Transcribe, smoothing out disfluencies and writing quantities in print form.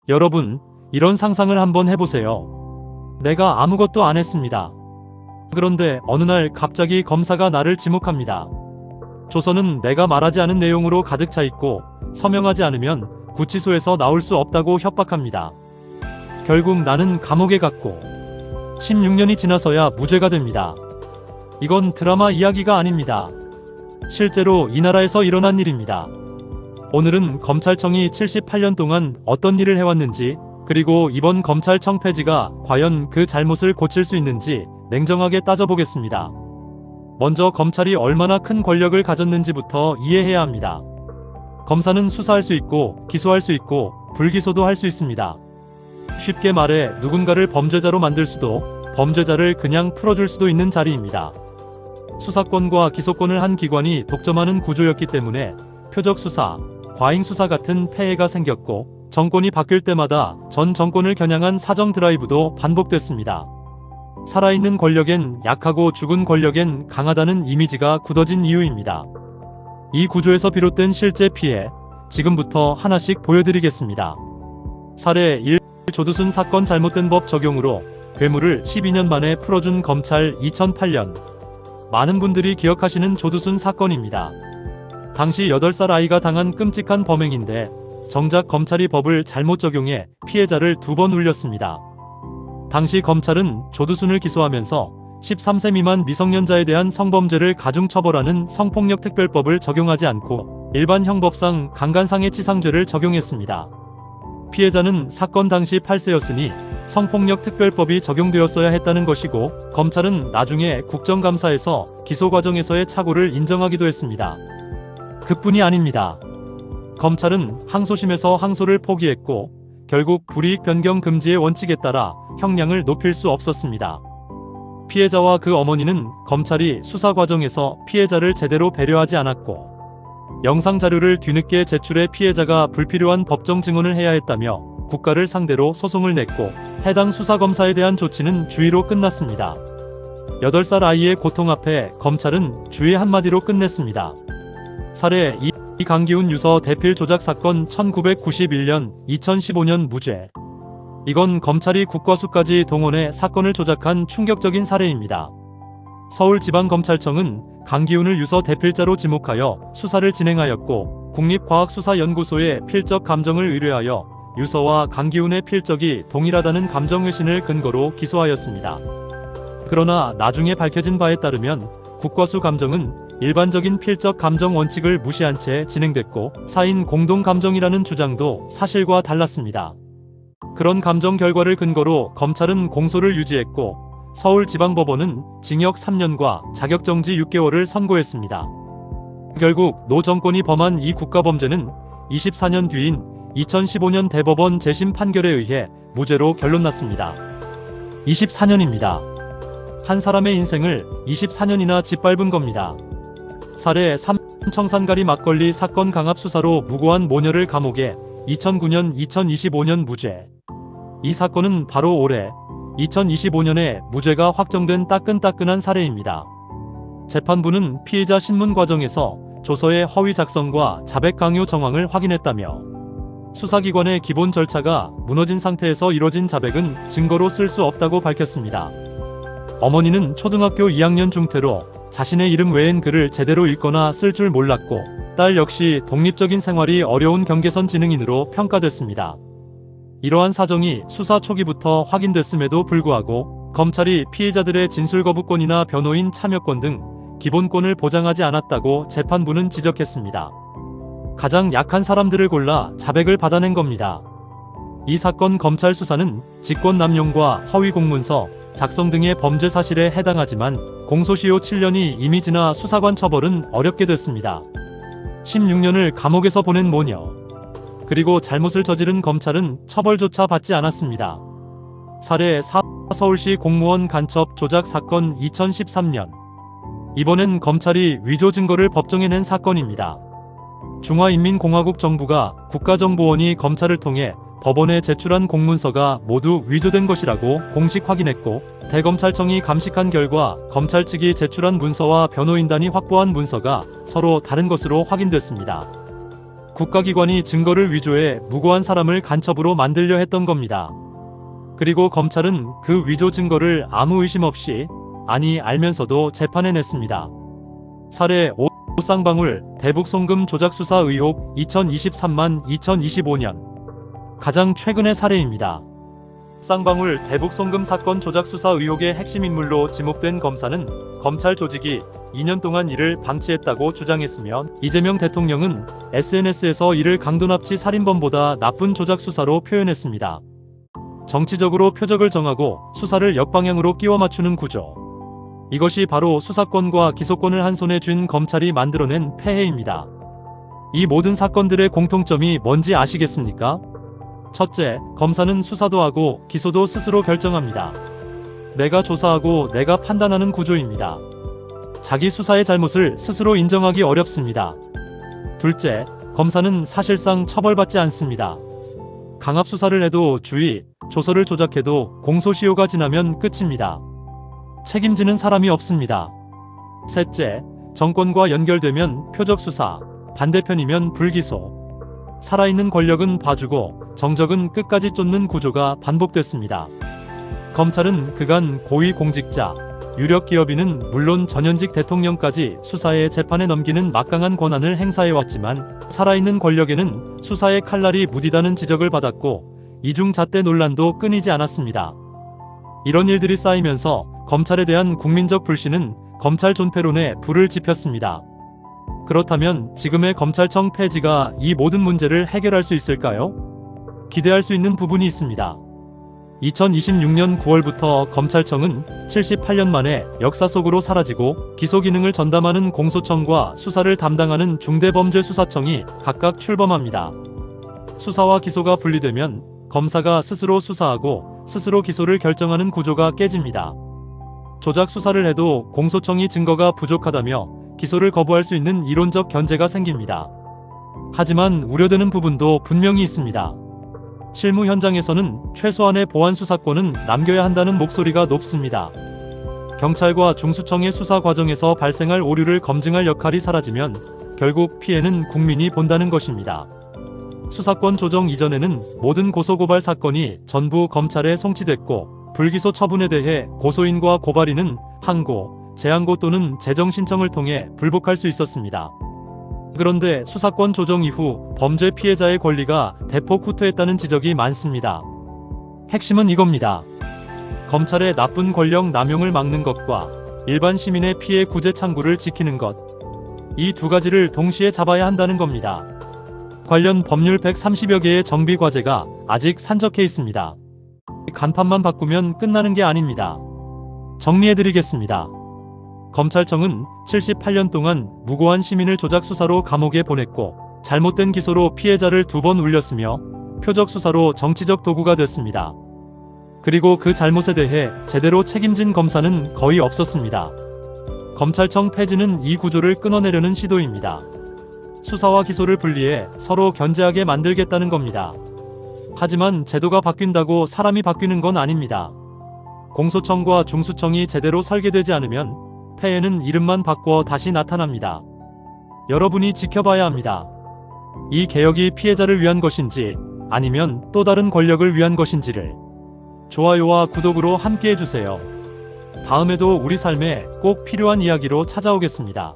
여러분, 이런 상상을 한번 해보세요. 내가 아무것도 안 했습니다. 그런데 어느 날 갑자기 검사가 나를 지목합니다. 조서는 내가 말하지 않은 내용으로 가득 차 있고 서명하지 않으면 구치소에서 나올 수 없다고 협박합니다. 결국 나는 감옥에 갔고 16년이 지나서야 무죄가 됩니다. 이건 드라마 이야기가 아닙니다. 실제로 이 나라에서 일어난 일입니다. 오늘은 검찰청이 78년 동안 어떤 일을 해왔는지, 그리고 이번 검찰청 폐지가 과연 그 잘못을 고칠 수 있는지 냉정하게 따져보겠습니다. 먼저 검찰이 얼마나 큰 권력을 가졌는지부터 이해해야 합니다. 검사는 수사할 수 있고 기소할 수 있고 불기소도 할 수 있습니다. 쉽게 말해 누군가를 범죄자로 만들 수도, 범죄자를 그냥 풀어줄 수도 있는 자리입니다. 수사권과 기소권을 한 기관이 독점하는 구조였기 때문에 표적 수사, 과잉 수사 같은 폐해가 생겼고, 정권이 바뀔 때마다 전 정권을 겨냥한 사정 드라이브도 반복됐습니다. 살아있는 권력엔 약하고 죽은 권력엔 강하다는 이미지가 굳어진 이유입니다. 이 구조에서 비롯된 실제 피해, 지금부터 하나씩 보여드리겠습니다. 사례 1. 조두순 사건 잘못된 법 적용으로 괴물을 12년 만에 풀어준 검찰. 2008년 많은 분들이 기억하시는 조두순 사건입니다. 당시 8살 아이가 당한 끔찍한 범행인데 정작 검찰이 법을 잘못 적용해 피해자를 2번 울렸습니다. 당시 검찰은 조두순을 기소하면서 13세 미만 미성년자에 대한 성범죄를 가중처벌하는 성폭력특별법을 적용하지 않고 일반 형법상 강간상해치상죄를 적용했습니다. 피해자는 사건 당시 8세였으니 성폭력특별법이 적용되었어야 했다는 것이고, 검찰은 나중에 국정감사에서 기소 과정에서의 착오를 인정하기도 했습니다. 그뿐이 아닙니다. 검찰은 항소심에서 항소를 포기했고 결국 불이익 변경 금지의 원칙에 따라 형량을 높일 수 없었습니다. 피해자와 그 어머니는 검찰이 수사 과정에서 피해자를 제대로 배려하지 않았고, 영상 자료를 뒤늦게 제출해 피해자가 불필요한 법정 증언을 해야 했다며 국가를 상대로 소송을 냈고, 해당 수사검사에 대한 조치는 주의로 끝났습니다. 8살 아이의 고통 앞에 검찰은 주의 한마디로 끝냈습니다. 사례 2. 강기훈 유서 대필 조작 사건 1991년 2015년 무죄. 이건 검찰이 국과수까지 동원해 사건을 조작한 충격적인 사례입니다. 서울지방검찰청은 강기훈을 유서 대필자로 지목하여 수사를 진행하였고, 국립과학수사연구소에 필적 감정을 의뢰하여 유서와 강기훈의 필적이 동일하다는 감정회신을 근거로 기소하였습니다. 그러나 나중에 밝혀진 바에 따르면 국과수 감정은 일반적인 필적 감정 원칙을 무시한 채 진행됐고, 사인 공동 감정이라는 주장도 사실과 달랐습니다. 그런 감정 결과를 근거로 검찰은 공소를 유지했고, 서울지방법원은 징역 3년과 자격정지 6개월을 선고했습니다. 결국 노 정권이 범한 이 국가범죄는 24년 뒤인 2015년 대법원 재심 판결에 의해 무죄로 결론났습니다. 24년입니다. 한 사람의 인생을 24년이나 짓밟은 겁니다. 사례 3. 청산가리 막걸리 사건 강압 수사로 무고한 모녀를 감옥에. 2009년 2025년 무죄. 이 사건은 바로 올해 2025년에 무죄가 확정된 따끈따끈한 사례입니다. 재판부는 피의자 신문 과정에서 조서의 허위 작성과 자백 강요 정황을 확인했다며, 수사기관의 기본 절차가 무너진 상태에서 이뤄진 자백은 증거로 쓸 수 없다고 밝혔습니다. 어머니는 초등학교 2학년 중퇴로 자신의 이름 외엔 글을 제대로 읽거나 쓸 줄 몰랐고, 딸 역시 독립적인 생활이 어려운 경계선 지능인으로 평가됐습니다. 이러한 사정이 수사 초기부터 확인됐음에도 불구하고 검찰이 피해자들의 진술 거부권이나 변호인 참여권 등 기본권을 보장하지 않았다고 재판부는 지적했습니다. 가장 약한 사람들을 골라 자백을 받아낸 겁니다. 이 사건 검찰 수사는 직권남용과 허위 공문서 작성 등의 범죄 사실에 해당하지만 공소시효 7년이 이미 지나 수사관 처벌은 어렵게 됐습니다. 16년을 감옥에서 보낸 모녀. 그리고 잘못을 저지른 검찰은 처벌조차 받지 않았습니다. 사례 4. 서울시 공무원 간첩 조작 사건 2013년. 이번엔 검찰이 위조 증거를 법정에 낸 사건입니다. 중화인민공화국 정부가 국가정보원이 검찰을 통해 법원에 제출한 공문서가 모두 위조된 것이라고 공식 확인했고, 대검찰청이 감식한 결과 검찰 측이 제출한 문서와 변호인단이 확보한 문서가 서로 다른 것으로 확인됐습니다. 국가기관이 증거를 위조해 무고한 사람을 간첩으로 만들려 했던 겁니다. 그리고 검찰은 그 위조 증거를 아무 의심 없이, 아니 알면서도 재판에 냈습니다. 사례 5. 쌍방울 대북 송금 조작 수사 의혹 2023만 2025년 가장 최근의 사례입니다. 쌍방울 대북 송금 사건 조작 수사 의혹의 핵심 인물로 지목된 검사는 검찰 조직이 2년 동안 이를 방치했다고 주장했으며, 이재명 대통령은 SNS에서 이를 강도납치 살인범보다 나쁜 조작 수사로 표현했습니다. 정치적으로 표적을 정하고 수사를 역방향으로 끼워 맞추는 구조. 이것이 바로 수사권과 기소권을 한 손에 쥔 검찰이 만들어낸 폐해입니다. 이 모든 사건들의 공통점이 뭔지 아시겠습니까? 첫째, 검사는 수사도 하고 기소도 스스로 결정합니다. 내가 조사하고 내가 판단하는 구조입니다. 자기 수사의 잘못을 스스로 인정하기 어렵습니다. 둘째, 검사는 사실상 처벌받지 않습니다. 강압수사를 해도 주의, 조서를 조작해도 공소시효가 지나면 끝입니다. 책임지는 사람이 없습니다. 셋째, 정권과 연결되면 표적수사, 반대편이면 불기소. 살아있는 권력은 봐주고 정적은 끝까지 쫓는 구조가 반복됐습니다. 검찰은 그간 고위공직자, 유력 기업인은 물론 전현직 대통령까지 수사에 재판에 넘기는 막강한 권한을 행사해왔지만, 살아있는 권력에는 수사의 칼날이 무디다는 지적을 받았고 이중잣대 논란도 끊이지 않았습니다. 이런 일들이 쌓이면서 검찰에 대한 국민적 불신은 검찰 존폐론에 불을 지폈습니다. 그렇다면 지금의 검찰청 폐지가 이 모든 문제를 해결할 수 있을까요? 기대할 수 있는 부분이 있습니다. 2026년 9월부터 검찰청은 78년 만에 역사 속으로 사라지고, 기소 기능을 전담하는 공소청과 수사를 담당하는 중대범죄수사청이 각각 출범합니다. 수사와 기소가 분리되면 검사가 스스로 수사하고 스스로 기소를 결정하는 구조가 깨집니다. 조작 수사를 해도 공소청이 증거가 부족하다며 기소를 거부할 수 있는 이론적 견제가 생깁니다. 하지만 우려되는 부분도 분명히 있습니다. 실무 현장에서는 최소한의 보안 수사권은 남겨야 한다는 목소리가 높습니다. 경찰과 중수청의 수사 과정에서 발생할 오류를 검증할 역할이 사라지면 결국 피해는 국민이 본다는 것입니다. 수사권 조정 이전에는 모든 고소고발 사건이 전부 검찰에 송치됐고, 불기소 처분에 대해 고소인과 고발인은 항고, 재항고 또는 재정신청을 통해 불복할 수 있었습니다. 그런데 수사권 조정 이후 범죄 피해자의 권리가 대폭 후퇴했다는 지적이 많습니다. 핵심은 이겁니다. 검찰의 나쁜 권력 남용을 막는 것과 일반 시민의 피해 구제 창구를 지키는 것, 이 두 가지를 동시에 잡아야 한다는 겁니다. 관련 법률 130여 개의 정비 과제가 아직 산적해 있습니다. 간판만 바꾸면 끝나는 게 아닙니다. 정리해드리겠습니다. 검찰청은 78년 동안 무고한 시민을 조작 수사로 감옥에 보냈고, 잘못된 기소로 피해자를 2번 울렸으며, 표적 수사로 정치적 도구가 됐습니다. 그리고 그 잘못에 대해 제대로 책임진 검사는 거의 없었습니다. 검찰청 폐지는 이 구조를 끊어내려는 시도입니다. 수사와 기소를 분리해 서로 견제하게 만들겠다는 겁니다. 하지만 제도가 바뀐다고 사람이 바뀌는 건 아닙니다. 공소청과 중수청이 제대로 설계되지 않으면 폐해는 이름만 바꿔 다시 나타납니다. 여러분이 지켜봐야 합니다. 이 개혁이 피해자를 위한 것인지 아니면 또 다른 권력을 위한 것인지를. 좋아요와 구독으로 함께 해주세요. 다음에도 우리 삶에 꼭 필요한 이야기로 찾아오겠습니다.